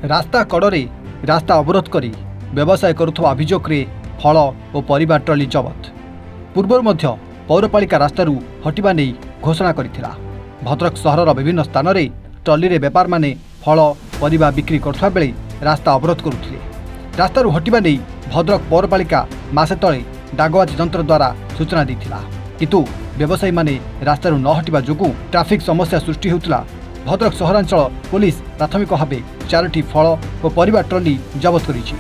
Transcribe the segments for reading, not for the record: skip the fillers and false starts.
रास्ता कड़े रास्ता अवरोध कर व्यवसाय करुवा अभियोग में फल और परिबा ट्रली जबत पूर्व पौरपालिका रास्तार हटिबा नहीं घोषणा करथिला। भद्रक सहरर विभिन्न स्थान में ट्रली रे बेपार माने फल परिबा बिक्री करुवा बेले रास्ता अवरोध करुथिले। रास्तार हटिबा नहीं भद्रक पौरपालिका मासे तले डागबाजी यंत्र द्वारा सूचना देथिला, किंतु व्यवसायी माने रास्तार न हटिबा जोगु ट्राफिक समस्या सृष्टि होउतला। भद्रक सहरांचल पुलिस प्राथमिक भाव 4टी फल और परिबा ट्रली जबत करिछि।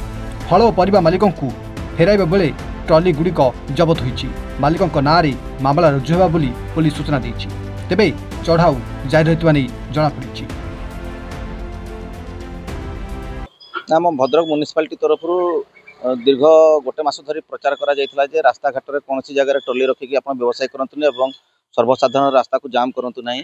फल और परिबा मालिकों को फेराइबा बेले ट्रली गुड़िक जबत होइछि। मालिकों नाँ रे मामला रुजु हेबा बोली पुलिस सूचना देछि। तेबे चढ़ाऊ जारी रहितबा नै जणा पड़िछि। आम भद्रक म्युनिसिपालिटी तरफ दीर्घ गोटे मास धरी प्रचार करा जायतिला जे रास्ता घाट रे कोनोसी जगह रे ट्रली रखिकी आपण व्यवसाय करंतुनी एवं सर्वसाधारण रास्ता को जाम करंतु नाही।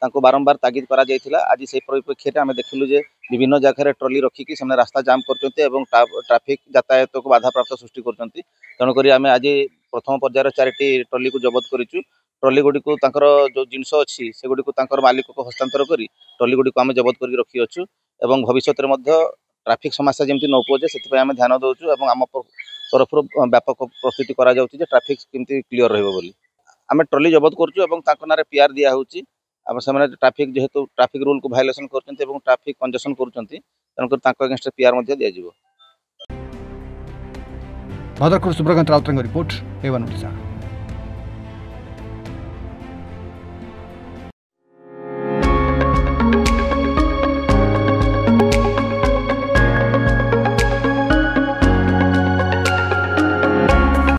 तांको बारंबार तागिद करा जायतिला। आज से परिप्रेक्षी में देखिलु जे विभिन्न जगह ट्रली रखिकी से रास्ता जाम करचंती एवं ट्रैफिक यातायात को बाधा प्राप्त सृष्टि करचंती। तेणुकरी आम आज प्रथम पर्यायर 4टी ट्रली को जबत करिचु। ट्रली गुडी को तांकर जो जिनस अच्छी से गुडी को तांकर मालिक को हस्तांतर करी ट्रली गुडी को आम जबत करके रखी अच्छु एवं भविष्य में ट्रैफिक समस्या जमी न उपजे से आम ध्यान दौचु एवं आम तरफ व्यापक प्रस्तुति करा जाउछि जे ट्रैफिक केमती क्लियर रहइबो बोली। आम ट्रली जबत करचु एवं तांको नारे पीआर दिया होउछि। अब से ट्रैफिक जेहेतु ट्रैफिक रूल को वायलेशन करचंती एवं ट्रैफिक कंजेशन करचंती तेणुकर तांको अगेंस्ट पीआर मध्ये दिया जिवो। Bhadrak Subrakant Rautrang report, A1 Odisha.